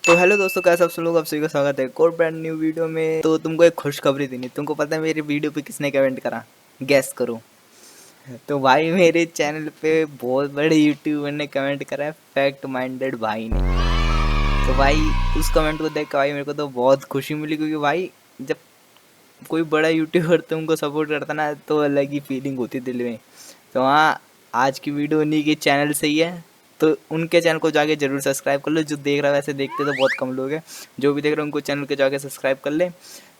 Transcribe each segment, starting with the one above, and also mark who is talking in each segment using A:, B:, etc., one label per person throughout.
A: तो हेलो दोस्तों, कैसे आप सब लोग। आप सभी का स्वागत है एक और ब्रांड न्यू वीडियो में। तो तुमको एक खुशखबरी देनी। तुमको पता है मेरी वीडियो पे किसने कमेंट करा? गैस करो। तो भाई मेरे चैनल पे बहुत बड़े यूट्यूबर ने कमेंट करा है, फैक्ट माइंडेड भाई ने। तो भाई उस कमेंट को देख के भाई मेरे को तो बहुत खुशी मिली, क्योंकि भाई जब कोई बड़ा यूट्यूबर तुमको सपोर्ट करता ना तो अलग ही फीलिंग होती दिल में। तो हाँ, आज की वीडियो उन्हीं के चैनल से ही है, तो उनके चैनल को जाके जरूर सब्सक्राइब कर लो। जो देख रहा है, वैसे देखते तो बहुत कम लोग हैं, जो भी देख रहे हैं उनको चैनल के जाके सब्सक्राइब कर ले।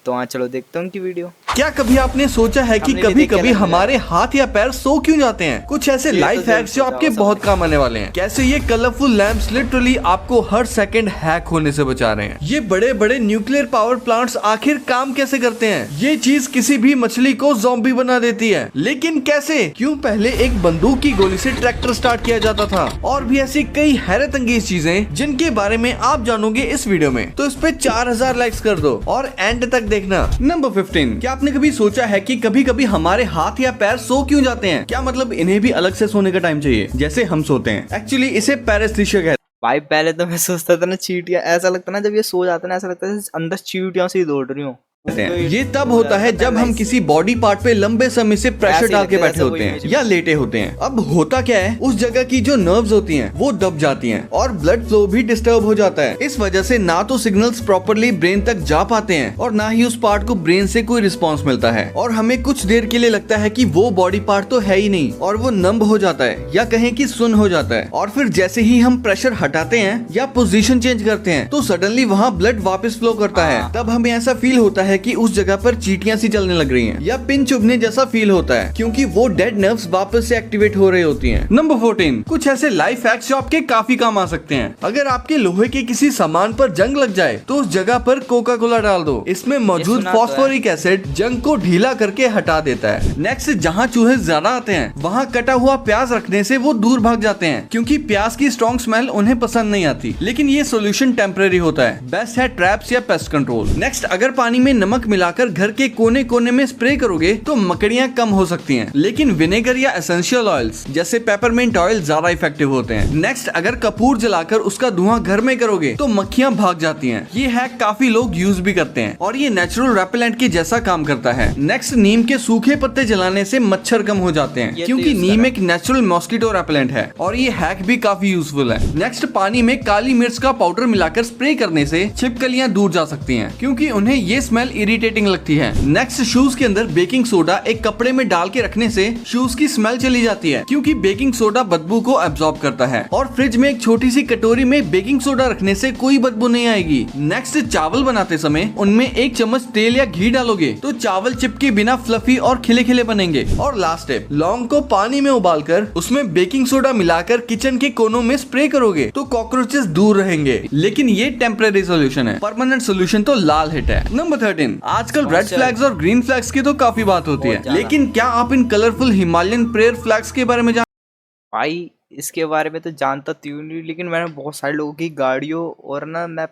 A: तो हाँ चलो देखते हैं उनकी वीडियो।
B: क्या कभी आपने सोचा है कि कभी कभी हमारे हाथ या पैर सो क्यों जाते हैं? कुछ ऐसे लाइफ हैक्स जो आपके बहुत काम आने वाले हैं। कैसे ये कलरफुल लैंप्स लिटरली आपको हर सेकंड हैक होने से बचा रहे हैं। ये बड़े बड़े न्यूक्लियर पावर प्लांट्स आखिर काम कैसे करते हैं? ये चीज किसी भी मछली को ज़ॉम्बी बना देती है, लेकिन कैसे? क्यों पहले एक बंदूक की गोली से ट्रैक्टर स्टार्ट किया जाता था? और भी ऐसी कई हैरत अंगेज चीजें जिनके बारे में आप जानोगे इस वीडियो में। तो इस पे 4000 लाइक्स कर दो और एंड तक देखना। नंबर 15, क्या आपने कभी सोचा है कि कभी कभी हमारे हाथ या पैर सो क्यों जाते हैं? क्या मतलब इन्हें भी अलग से सोने का टाइम चाहिए जैसे हम सोते हैं? एक्चुअली इसे पैरालिसिस कहते हैं।
A: भाई पहले तो मैं सोचता था ना चींटियां, ऐसा लगता ना जब ये सो जाते ना, ऐसा लगता है अंदर चींटियों से ही दौड़ रही हूँ।
B: ये तब होता है जब हम किसी बॉडी पार्ट पे लंबे समय से प्रेशर डाल के बैठे होते हैं या लेटे होते हैं। अब होता क्या है, उस जगह की जो नर्व्स होती हैं वो दब जाती हैं और ब्लड फ्लो भी डिस्टर्ब हो जाता है। इस वजह से ना तो सिग्नल्स प्रॉपरली ब्रेन तक जा पाते हैं और ना ही उस पार्ट को ब्रेन से कोई रिस्पॉन्स मिलता है, और हमें कुछ देर के लिए लगता है कि वो बॉडी पार्ट तो है ही नहीं और वो नंब हो जाता है या कहें कि सुन्न हो जाता है। और फिर जैसे ही हम प्रेशर हटाते हैं या पोजीशन चेंज करते हैं तो सडनली वहाँ ब्लड वापस फ्लो करता है। तब हमें ऐसा फील होता है कि उस जगह पर चींटियां सी चलने लग रही हैं या पिन चुभने जैसा फील होता है, क्योंकि वो डेड नर्व्स वापस से एक्टिवेट हो रही होती हैं। नंबर 14, कुछ ऐसे लाइफ हैक्स जो आपके काफी काम आ सकते हैं। अगर आपके लोहे के किसी सामान पर जंग लग जाए तो उस जगह पर कोका कोला डाल दो। इसमें मौजूद फॉस्फोरिक एसिड जंग को ढीला करके हटा देता है। नेक्स्ट, जहाँ चूहे ज्यादा आते हैं वहाँ कटा हुआ प्याज रखने से वो दूर भाग जाते हैं, क्योंकि प्याज की स्ट्रॉन्ग स्मेल उन्हें पसंद नहीं आती। लेकिन ये सोल्यूशन टेम्परेरी होता है, बेस्ट है ट्रैप्स या पेस्ट कंट्रोल। नेक्स्ट, अगर पानी में नमक मिलाकर घर के कोने कोने में स्प्रे करोगे तो मकड़ियां कम हो सकती हैं, लेकिन विनेगर या एसेंशियल ऑयल्स जैसे पेपरमिंट ऑयल ज्यादा इफेक्टिव होते हैं। नेक्स्ट, अगर कपूर जलाकर उसका धुआं घर में करोगे तो मक्खियां भाग जाती हैं। ये हैक काफी लोग यूज भी करते हैं और ये नेचुरल रेपेलेंट के जैसा काम करता है। नेक्स्ट, नीम के सूखे पत्ते जलाने से मच्छर कम हो जाते हैं, क्योंकि नीम एक नेचुरल मॉस्किटो रेपेलेंट है और ये हैक भी काफी यूजफुल है। नेक्स्ट, पानी में काली मिर्च का पाउडर मिलाकर स्प्रे करने से छिपकलियां दूर जा सकती हैं, क्योंकि उन्हें ये स्मेल इरिटेटिंग लगती है। नेक्स्ट, शूज के अंदर बेकिंग सोडा एक कपड़े में डाल के रखने से शूज की स्मेल चली जाती है, क्योंकि बेकिंग सोडा बदबू को एब्जॉर्ब करता है। और फ्रिज में एक छोटी सी कटोरी में बेकिंग सोडा रखने से कोई बदबू नहीं आएगी। नेक्स्ट, चावल बनाते समय उनमें 1 चम्मच तेल या घी डालोगे तो चावल चिपके बिना फ्लफी और खिले खिले बनेंगे। और लास्ट स्टेप, लौंग को पानी में उबालकर उसमें बेकिंग सोडा मिलाकर किचन के कोनों में स्प्रे करोगे तो कॉकरोचेस दूर रहेंगे। लेकिन ये टेम्परेरी सोल्यूशन है, परमानेंट सोल्यूशन तो लाल हिट है। नंबर 13, आजकल रेड फ्लैग्स और ग्रीन फ्लैग्स की तो काफी बात होती है, लेकिन क्या आप इन कलरफुल हिमालयन प्रेयर फ्लैग्स के बारे में
A: भाई इसके बारे में तो जानता क्यों नहीं, लेकिन मैंने बहुत सारे लोगों की गाड़ियों और ना मैं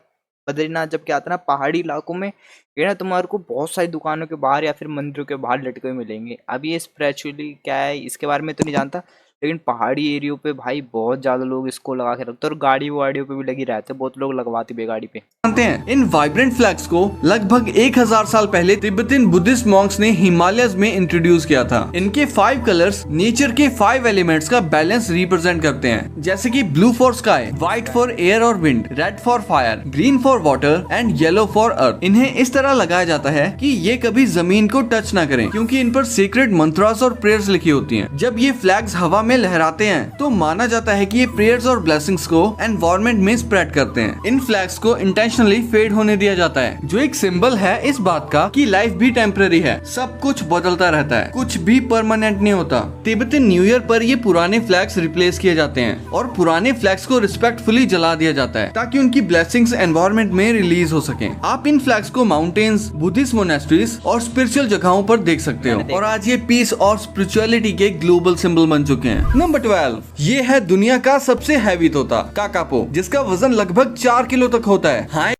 A: बद्रीनाथ जब क्या आता ना पहाड़ी इलाकों में, ये ना तुम्हारे को बहुत सारी दुकानों के बाहर या फिर मंदिरों के बाहर लटके हुए मिलेंगे। अब ये स्पिरिचुअली क्या है इसके बारे में तो नहीं जानता, लेकिन पहाड़ी एरियो पे भाई बहुत ज्यादा लोग इसको लगा के रखते हैं और गाड़ी वाड़ियों पे भी लगी रहते हैं, बहुत लोग लगवाते भी गाड़ी पे।
B: जानते हैं? इन वाइब्रेंट फ्लैग्स को लगभग 1000 साल पहले तिब्बतन बुद्धिस्ट मॉन्क्स ने हिमालयस में इंट्रोड्यूस किया था। इनके 5 कलर्स नेचर के 5 एलिमेंट्स का बैलेंस रिप्रेजेंट करते हैं, जैसे कि blue for sky, white for air और wind, red for fire, green for water and yellow for earth. इन्हें इस तरह लगाया जाता है कि ये कभी जमीन को टच ना करें, क्योंकि इन पर सीक्रेट मंत्रास और प्रेयर्स लिखी होती हैं। जब ये फ्लैग्स हवा में लहराते हैं तो माना जाता है कि ये प्रेयर्स और ब्लेसिंग्स को एनवायरनमेंट में स्प्रेड करते हैं। इन फ्लैग्स को इंटेंशनली फेड होने दिया जाता है, जो एक सिंबल है इस बात का कि लाइफ भी टेम्पररी है, सब कुछ बदलता रहता है, कुछ भी परमानेंट नहीं होता। तिब्बतन न्यू ईयर पर ये पुराने फ्लैग्स रिप्लेस किए जाते हैं और पुराने फ्लैग्स को रिस्पेक्टफुली जला दिया जाता है, ताकि उनकी ब्लेसिंग्स एनवायरनमेंट में रिलीज हो सके। आप इन फ्लैग्स को माउंटेन्स, बुद्धिस्ट मोनेस्ट्रीज और स्पिरिचुअल जगहों पर देख सकते हो, और आज ये पीस और स्पिरिचुअलिटी के ग्लोबल सिंबल बन चुके हैं। नंबर 12, ये है दुनिया का सबसे हैवी तोता काकापो, जिसका वजन लगभग 4 किलो तक होता है। हाँ,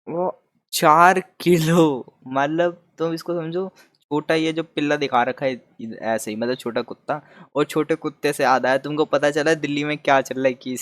A: वो 4 किलो, मतलब तुम इसको समझो छोटा ये जो पिल्ला दिखा रखा है ऐसे ही, मतलब छोटा कुत्ता, और छोटे कुत्ते से आधा है। तुमको पता चला दिल्ली में क्या चल रहा है कि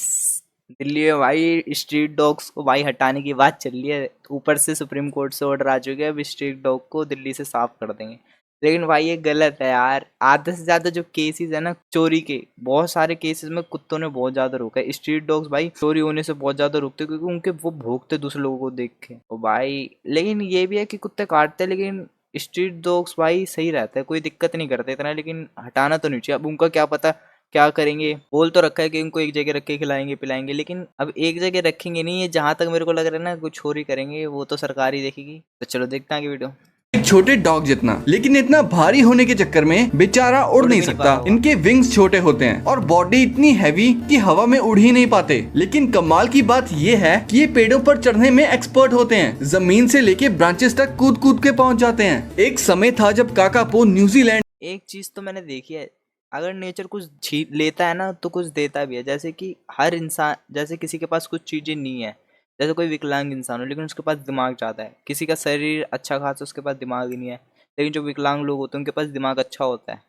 A: दिल्ली में भाई स्ट्रीट डॉग्स को भाई हटाने की बात चल रही है, ऊपर से सुप्रीम कोर्ट से ऑर्डर आ चुके हैं, अब स्ट्रीट डॉग को दिल्ली से साफ कर देंगे। लेकिन भाई ये गलत है यार, आधे से ज्यादा जो केसेस है ना चोरी के, बहुत सारे केसेस में कुत्तों ने बहुत ज्यादा रोका है। स्ट्रीट डॉग्स भाई चोरी होने से बहुत ज्यादा रोकते क्योंकि उनके वो भौंकते दूसरे लोगों को देख के। और भाई लेकिन ये भी है कि कुत्ते काटते हैं, लेकिन स्ट्रीट डॉग्स भाई सही रहता है, कोई दिक्कत नहीं करते इतना, लेकिन हटाना तो नहीं चाहिए। अब उनका क्या पता क्या करेंगे, बोल तो रखा है कि उनको एक जगह रख के खिलाएंगे पिलाएंगे, लेकिन अब एक जगह रखेंगे नहीं, ये जहां तक मेरे को लग रहा है ना कुछ चोरी करेंगे, वो तो सरकार ही देखेगी। तो चलो देखते हैं आगे वीडियो।
B: एक छोटे डॉग जितना, लेकिन इतना भारी होने के चक्कर में बेचारा उड़ नहीं सकता। इनके विंग्स छोटे होते हैं और बॉडी इतनी हैवी कि हवा में उड़ ही नहीं पाते। लेकिन कमाल की बात ये है कि ये पेड़ों पर चढ़ने में एक्सपर्ट होते हैं, जमीन से लेके ब्रांचेस तक कूद कूद के पहुंच जाते हैं। एक समय था जब काकापो न्यूजीलैंड।
A: एक चीज तो मैंने देखी है, अगर नेचर कुछ छीन लेता है ना तो कुछ देता भी है। जैसे कि हर इंसान, जैसे किसी के पास कुछ चीजें नहीं है, जैसे कोई विकलांग इंसान हो लेकिन उसके पास दिमाग ज़्यादा है, किसी का शरीर अच्छा खासा उसके पास दिमाग ही नहीं है, लेकिन जो विकलांग लोग होते हैं उनके पास दिमाग अच्छा होता है,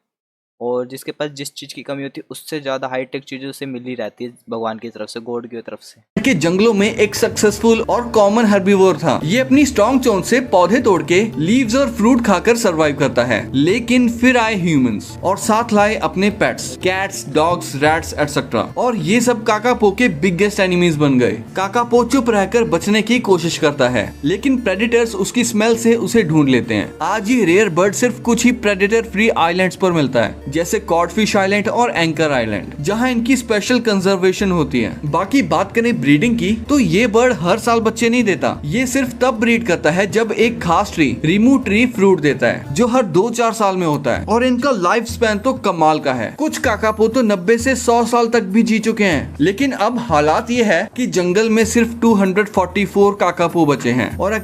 A: और जिसके पास जिस चीज़ की कमी होती है उससे ज़्यादा हाईटेक चीज़ें उसे मिल ही रहती है भगवान की तरफ से, गॉड की तरफ से।
B: के जंगलों में एक सक्सेसफुल और कॉमन हर्बीवोर था। ये अपनी स्ट्रॉन्ग चोंच से पौधे तोड़ के लीव्स और फ्रूट खाकर सरवाइव करता है। लेकिन फिर आए ह्यूमंस और साथ लाए अपने pets, cats, dogs, rats etcetera, और ये सब काकापो के बिगेस्ट एनिमीज बन गए। काकापो चुप रहकर बचने की कोशिश करता है, लेकिन प्रेडेटर्स उसकी स्मेल से उसे ढूंढ लेते हैं। आज ये रेयर बर्ड सिर्फ कुछ ही प्रेडेटर फ्री आइलैंड्स पर मिलता है, जैसे कॉडफिश आइलैंड और एंकर आइलैंड, जहाँ इनकी स्पेशल कंजर्वेशन होती है। बाकी बात करें ब्रीडिंग की, तो ये बर्ड हर साल बच्चे नहीं देता। ये सिर्फ तब ब्रीड करता है जब एक खास ट्री, रिमू ट्री, फ्रूट देता है, जो हर 2-4 साल में होता है। और इनका लाइफ स्पैन तो कमाल का है। कुछ काकापो तो 90 से 100 साल तक भी जी चुके हैं। लेकिन अब हालात ये है कि जंगल में सिर्फ 244 काकापो बचे हैं। और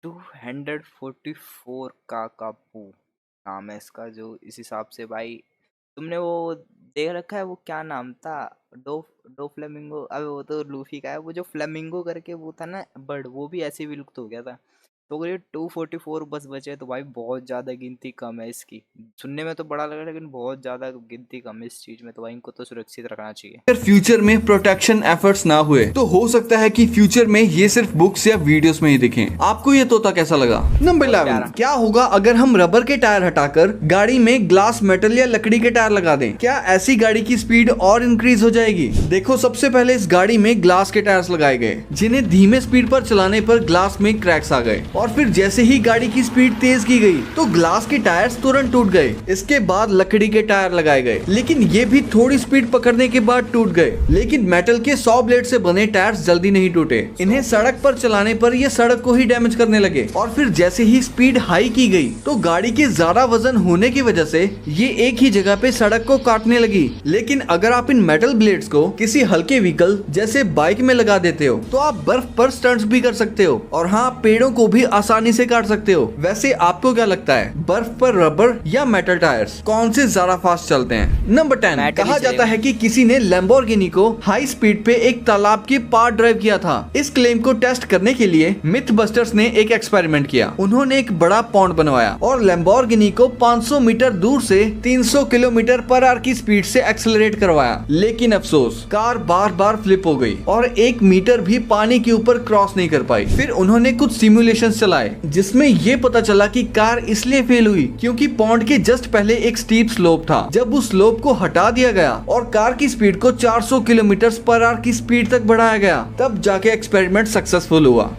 A: 244 काकापो नाम है इसका, जो इस हिसाब से भाई तुमने वो देख रखा है, वो क्या नाम था, डो फ्लेमिंगो, अब वो तो लूफी का है, वो जो फ्लेमिंगो करके वो था ना बर्ड, वो भी ऐसे ही विलुप्त हो गया था। तो अगर ये 244 बस बचे तो भाई बहुत ज़्यादा गिनती कम है इसकी। सुनने में तो बड़ा लग रहा है लेकिन बहुत ज़्यादा गिनती कम है इस चीज़ में, तो भाई इनको तो सुरक्षित रखना चाहिए।
B: अगर फ्यूचर में प्रोटेक्शन एफर्ट्स ना हुए तो हो सकता है कि फ्यूचर में ये सिर्फ बुक्स या वीडियोस में ही दिखें। आपको ये तोता कैसा लगा? नंबर 11, क्या होगा अगर हम रबर के टायर हटाकर गाड़ी में ग्लास, मेटल या लकड़ी के टायर लगा दें? क्या ऐसी गाड़ी की स्पीड और इंक्रीज हो जाएगी? देखो, सबसे पहले इस गाड़ी में ग्लास के टायर्स लगाए गए, जिन्हें धीमे स्पीड पर चलाने पर ग्लास में क्रैक्स आ गए, और फिर जैसे ही गाड़ी की स्पीड तेज की गई तो ग्लास के टायर्स तुरंत टूट गए। इसके बाद लकड़ी के टायर लगाए गए, लेकिन ये भी थोड़ी स्पीड पकड़ने के बाद टूट गए। लेकिन मेटल के 100 ब्लेड से बने टायर्स जल्दी नहीं टूटे। इन्हें सड़क पर चलाने पर ये सड़क को ही डैमेज करने लगे। और फिर जैसे ही स्पीड हाई की गई तो गाड़ी के ज्यादा वजन होने की वजह से ये एक ही जगह पे सड़क को काटने लगी। लेकिन अगर आप इन मेटल ब्लेड्स को किसी हल्के व्हीकल जैसे बाइक में लगा देते हो तो आप बर्फ पर स्टंट्स भी कर सकते हो, और हाँ, पेड़ों को भी आसानी से काट सकते हो। वैसे आपको क्या लगता है, बर्फ पर रबर या मेटल टायर्स कौन से ज्यादा फास्ट चलते हैं? नंबर 10, कहा जाता है कि किसी ने लैम्बोर्गिनी को हाई स्पीड पे एक तालाब के पार ड्राइव किया था। इस क्लेम को टेस्ट करने के लिए मिथबस्टर्स ने एक एक्सपेरिमेंट किया। उन्होंने एक बड़ा पॉन्ड बनवाया और लैम्बोर्गिनी को 500 मीटर दूर से 300 किलोमीटर पर आवर की स्पीड से एक्सेलरेट करवाया। लेकिन अफसोस, कार बार बार फ्लिप हो गई और 1 मीटर भी पानी के ऊपर क्रॉस नहीं कर पाई। फिर उन्होंने कुछ सिमुलेशंस चलाए जिसमें ये पता चला कि कार इसलिए फेल हुई क्योंकि पॉन्ड के जस्ट पहले एक स्टीप स्लोप था। जब उस स्लोप को हटा दिया गया और कार की स्पीड को 400 किलोमीटर पर आवर की स्पीड तक बढ़ाया गया, तब जाके एक्सपेरिमेंट सक्सेसफुल हुआ।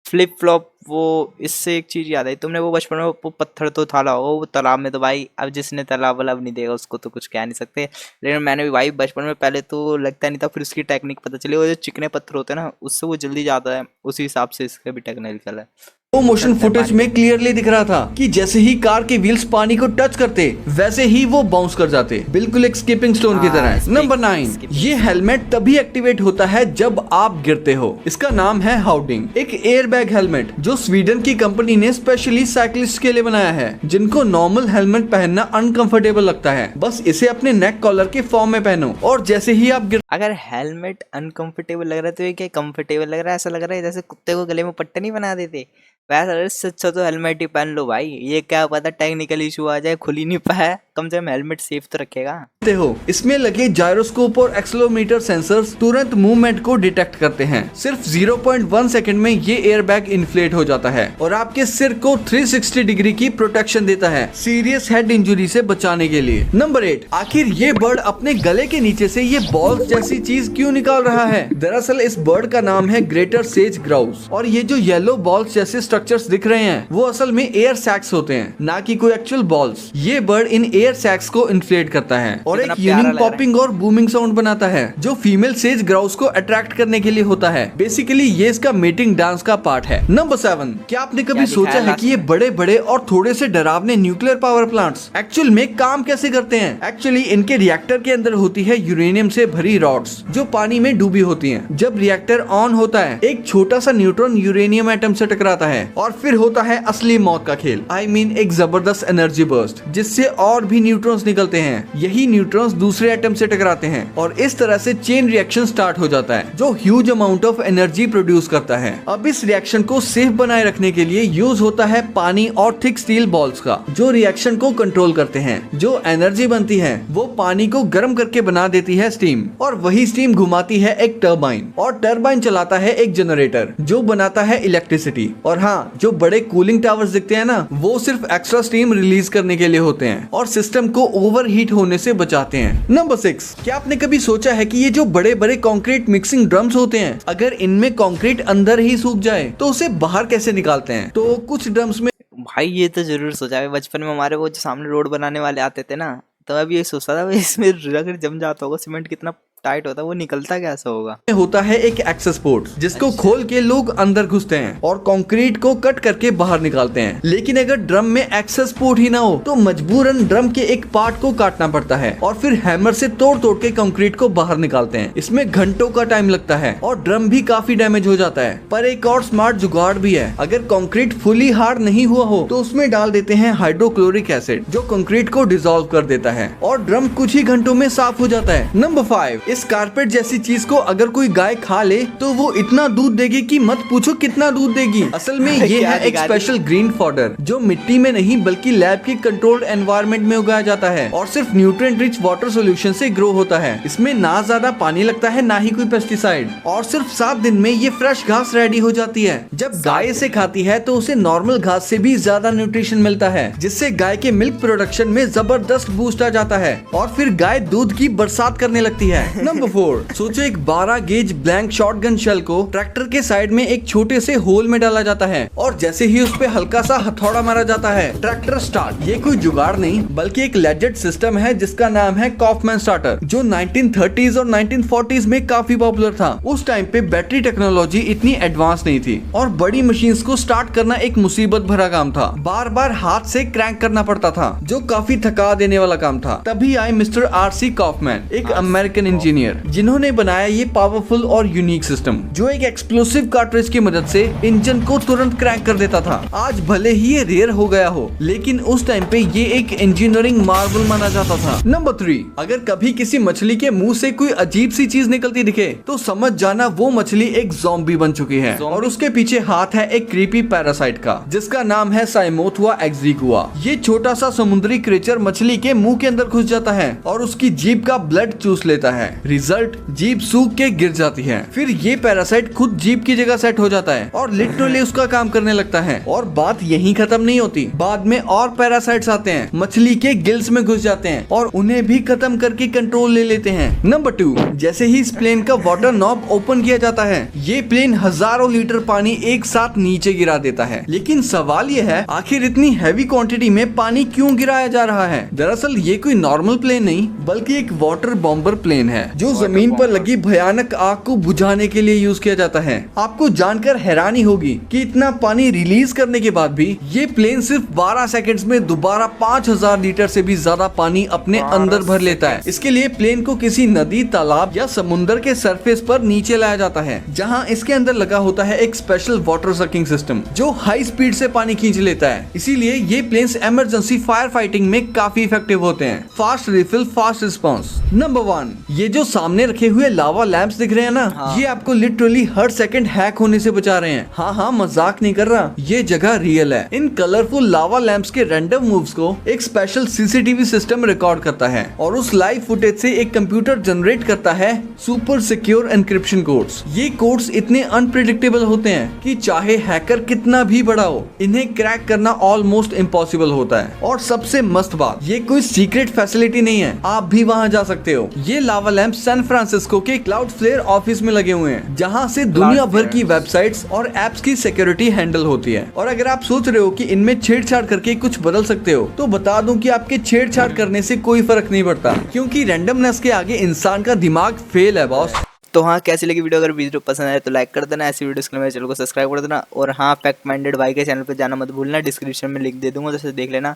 A: फ्लिप फ्लॉप, वो इससे एक चीज याद आई, तुमने वो बचपन में वो पत्थर तो था वो तालाब में, तो भाई अब जिसने तालाब वाला नहीं देगा उसको तो कुछ कह नहीं सकते। लेकिन मैंने भी भाई बचपन में पहले तो लगता नहीं था, फिर उसकी टेक्निक पता चली, वो जो चिकने पत्थर होते हैं ना उससे वो जल्दी जाता है, उसी हिसाब से इसका भी टेक्निकल है।
B: मोशन फुटेज में क्लियरली दिख रहा था कि जैसे ही कार के व्हील्स पानी को टच करते वैसे ही वो बाउंस कर जाते, बिल्कुल एक स्किपिंग स्टोन की तरह। नंबर 9, ये हेलमेट तभी एक्टिवेट होता है जब आप गिरते हो। इसका नाम है हाउडिंग, एक एयर बैग हेलमेट जो स्वीडन की कंपनी ने स्पेशली साइक्लिस्ट के लिए बनाया है, जिनको नॉर्मल हेलमेट पहनना अनकंफर्टेबल लगता है। बस इसे अपने नेक कॉलर के फॉर्म में पहनो और जैसे ही आप
A: अगर हेलमेट अनकंफर्टेबल लग रहा है तो ये क्या कंफर्टेबल लग रहा है? ऐसा लग रहा है जैसे कुत्ते को गले में पट्टा नहीं बना देते वैसा। अच्छा तो हेलमेट ही पहन लो भाई, ये क्या पता टेक्निकल इशू आ जाए, खुल ही नहीं पाया कम से कम हेलमेट सेफ तो रखेगा।
B: हो इसमें लगे जायरोस्कोप और एक्सेलेरोमीटर सेंसर्स तुरंत मूवमेंट को डिटेक्ट करते हैं। सिर्फ 0.1 सेकंड में ये एयरबैग इन्फ्लेट हो जाता है और आपके सिर को 360 डिग्री की प्रोटेक्शन देता है, सीरियस हेड इंजरी से बचाने के लिए। नंबर 8, आखिर ये बर्ड अपने गले के नीचे से ये बॉल्स जैसी चीज क्यों निकाल रहा है? दरअसल इस बर्ड का नाम है ग्रेटर सेज ग्राउस और ये जो येलो बॉल्स जैसे स्ट्रक्चर्स दिख रहे हैं वो असल में एयर सैक्स होते हैं, ना कि कोई एक्चुअल बॉल्स। ये बर्ड इन एयर सैक्स को इन्फ्लेट करता है और एक यूनिक पॉपिंग और बूमिंग साउंड बनाता है जो फीमेल सेज ग्राउस को अट्रैक्ट करने के लिए होता है। बेसिकली ये इसका मेटिंग डांस का पार्ट है। नंबर 7, क्या आपने कभी सोचा है कि ये बड़े बड़े और थोड़े से डरावने न्यूक्लियर पावर प्लांट्स एक्चुअल में काम कैसे करते हैं? एक्चुअली इनके रिएक्टर के अंदर होती है यूरेनियम से भरी रॉड्स जो पानी में डूबी होती हैं। जब रिएक्टर ऑन होता है एक छोटा सा न्यूट्रॉन यूरेनियम एटम से टकराता है और फिर होता है असली मौत का खेल। I mean, एक जबरदस्त एनर्जी बर्स्ट जिससे और भी न्यूट्रॉन्स निकलते हैं। यही न्यूट्रॉन्स दूसरे एटम से टकराते हैं और इस तरह से चेन रिएक्शन स्टार्ट हो जाता है जो huge amount of energy produce करता है। अब इस रिएक्शन को सेफ बनाए रखने के लिए यूज होता है पानी और थिक स्टील बॉल्स का जो रिएक्शन को कंट्रोल करते हैं। जो एनर्जी बनती है वो पानी को गर्म करके बना देती है स्टीम और वही स्टीम घुमाती है एक टरबाइन और टरबाइन चलाता है एक जनरेटर जो बनाता है इलेक्ट्रिसिटी। और हाँ, जो बड़े कूलिंग टावर्स दिखते हैं ना वो सिर्फ एक्स्ट्रा स्टीम रिलीज करने के लिए होते हैं और सिस्टम को ओवरहीट होने से बचाते हैं। नंबर 6, क्या आपने कभी सोचा है कि ये जो बड़े बड़े कंक्रीट मिक्सिंग ड्रम्स होते हैं अगर इनमें कंक्रीट अंदर ही सूख जाए तो उसे बाहर कैसे निकालते हैं? तो कुछ ड्रम्स में
A: भाई ये तो जरूर सोचा है। बचपन में हमारे वो जो सामने रोड बनाने वाले आते थे ना, तो अभी ये सोचता था इसमें अगर जम जाता होगा सीमेंट कितना टाइट होता है, वो निकलता कैसा होगा।
B: होता है एक एक्सेस पोर्ट जिसको खोल के लोग अंदर घुसते हैं और कंक्रीट को कट करके बाहर निकालते हैं। लेकिन अगर ड्रम में एक्सेस पोर्ट ही ना हो तो मजबूरन ड्रम के एक पार्ट को काटना पड़ता है और फिर हैमर से तोड़ तोड़ के कंक्रीट को बाहर निकालते हैं। इसमें घंटों का टाइम लगता है और ड्रम भी काफी डैमेज हो जाता है। पर एक और स्मार्ट जुगाड़ भी है। अगर कंक्रीट फुली हार्ड नहीं हुआ हो तो उसमें डाल देते हैं हाइड्रोक्लोरिक एसिड जो कंक्रीट को डिसॉल्व कर देता है और ड्रम कुछ ही घंटों में साफ हो जाता है। नंबर 5, इस कारपेट जैसी चीज को अगर कोई गाय खा ले तो वो इतना दूध देगी कि मत पूछो कितना दूध देगी। असल में ये है एक स्पेशल ग्रीन फॉडर जो मिट्टी में नहीं बल्कि लैब के कंट्रोल्ड एनवायरनमेंट में उगाया जाता है और सिर्फ न्यूट्रिएंट रिच वाटर सॉल्यूशन से ग्रो होता है। इसमें ना ज्यादा पानी लगता है ना ही कोई पेस्टिसाइड और सिर्फ 7 दिन में ये फ्रेश घास रेडी हो जाती है। जब गाय इसे खाती है तो उसे नॉर्मल घास से भी ज्यादा न्यूट्रिशन मिलता है जिससे गाय के मिल्क प्रोडक्शन में जबरदस्त बूस्ट आ जाता है और फिर गाय दूध की बरसात करने लगती है। नंबर 4, सोचो एक 12 गेज ब्लैंक शॉटगन शेल को ट्रैक्टर के साइड में एक छोटे से होल में डाला जाता है और जैसे ही उस पे हल्का सा हथौड़ा मारा जाता है ट्रैक्टर स्टार्ट। ये कोई जुगाड़ नहीं बल्कि एक लेजेंड सिस्टम है जिसका नाम है कॉफमैन स्टार्टर जो 1930s और 1940s में काफी पॉपुलर था। उस टाइम पे बैटरी टेक्नोलॉजी इतनी एडवांस नहीं थी और बड़ी मशीन्स को स्टार्ट करना एक मुसीबत भरा काम था। बार बार हाथ से क्रैंक करना पड़ता था जो काफी थका देने वाला काम था। तभी आए मिस्टर RC कॉफमैन, एक अमेरिकन इंजीनियर जिन्होंने बनाया ये पावरफुल और यूनिक सिस्टम जो एक एक्सप्लोसिव कार्ट्रिज की मदद से इंजन को तुरंत क्रैंक कर देता था। आज भले ही ये रेयर हो गया हो लेकिन उस टाइम पे ये एक इंजीनियरिंग मार्वल माना जाता था। नंबर 3, अगर कभी किसी मछली के मुंह से कोई अजीब सी चीज निकलती दिखे तो समझ जाना वो मछली एक ज़ॉम्बी बन चुकी है और उसके पीछे हाथ है एक क्रीपी पैरासाइट का जिसका नाम है साइमोथुआ एक्जिकुआ। ये छोटा सा समुद्री क्रीचर मछली के मुंह के अंदर घुस जाता है और उसकी जीभ का ब्लड चूस लेता है। रिजल्ट, जीभ सूख के गिर जाती है। फिर ये पैरासाइट खुद जीभ की जगह सेट हो जाता है और लिटरली उसका काम करने लगता है। और बात यहीं खत्म नहीं होती, बाद में और पैरासाइट्स आते हैं, मछली के गिल्स में घुस जाते हैं और उन्हें भी खत्म करके कंट्रोल ले लेते हैं। नंबर 2, जैसे ही इस प्लेन का वाटर नॉब ओपन किया जाता है ये प्लेन हजारों लीटर पानी एक साथ नीचे गिरा देता है। लेकिन सवाल ये है आखिर इतनी हैवी क्वांटिटी में पानी क्यों गिराया जा रहा है? दरअसल ये कोई नॉर्मल प्लेन नहीं बल्कि एक वाटर बॉम्बर प्लेन है जो जमीन पर लगी भयानक आग को बुझाने के लिए यूज किया जाता है। आपको जानकर हैरानी होगी कि इतना पानी रिलीज करने के बाद भी ये प्लेन सिर्फ 12 सेकंड्स में दोबारा 5000 लीटर से भी ज्यादा पानी अपने अंदर भर लेता है। इसके लिए प्लेन को किसी नदी, तालाब या समुद्र के सरफेस पर नीचे लाया जाता है जहां इसके अंदर लगा होता है एक स्पेशल वाटर सकिंग सिस्टम जो हाई स्पीड से पानी खींच लेता है। इसीलिए ये प्लेन्स इमरजेंसी फायर फाइटिंग में काफी इफेक्टिव होते हैं। Fast refill, fast response. Number 1, ये जो सामने रखे हुए लावा लैंप्स दिख रहे हैं ना,
A: हाँ।
B: ये आपको लिटरली हर सेकंड हैक होने से बचा रहे हैं। हाँ, मजाक नहीं कर रहा, ये जगह रियल है। इन कलरफुल लावा लैंप्स के रैंडम मूव्स को एक स्पेशल सीसीटीवी सिस्टम रिकॉर्ड करता है और उस लाइव फुटेज से एक कंप्यूटर जनरेट करता है सुपर सिक्योर एन्क्रिप्शन कोड्स। ये कोड्स इतने अनप्रिडिक्टेबल होते हैं कि चाहे हैकर कितना भी बड़ा हो, इन्हें क्रैक करना ऑलमोस्ट इम्पॉसिबल होता है। और सबसे मस्त बात, ये कोई सीक्रेट फैसिलिटी नहीं है, आप भी वहाँ जा सकते हो। ये लावा लैंप सैन फ्रांसिस्को के क्लाउडफ्लेयर ऑफिस में लगे हुए हैं, जहाँ से दुनिया भर की वेबसाइट्स और एप्स की सिक्योरिटी हैंडल होती है। और अगर आप सोच रहे हो कि इनमें छेड़छाड़ करके कुछ बदल सकते हो, तो बता दूं कि आपके छेड़छाड़ करने से कोई फर्क नहीं पड़ता, क्योंकि रैंडमनेस के आगे इंसान का दिमाग फेल है बॉस।
A: तो हाँ, कैसी लगी वीडियो? अगर वीडियो पसंद आए तो लाइक कर देना, ऐसी वीडियोस के लिए मेरे चैनल को सब्सक्राइब कर देना। और हाँ, फैक्ट माइंडेड भाई के चैनल पे जाना मत भूलना, डिस्क्रिप्शन में लिंक दे दूंगा, तो उसे देख लेना।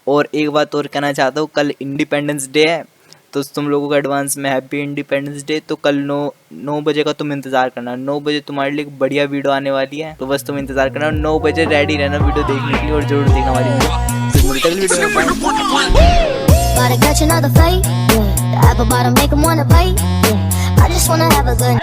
A: और एक बात और कहना चाहता हूँ, कल इंडिपेंडेंस डे है, तो तुम लोगों को एडवांस में हैप्पी इंडिपेंडेंस डे। तो कल 9 बजे का तुम इंतज़ार करना, 9 बजे तुम्हारे लिए एक बढ़िया वीडियो आने वाली है, तो बस तुम इंतज़ार करना, 9 बजे रेडी रहना वीडियो देखने के लिए, और जरूर देखना हमारी वीडियो। फिर मिलते हैं अगली वीडियो में।
C: Gotta catch another fight, yeah. The apple bottom make 'em wanna bite, yeah. I just wanna have a good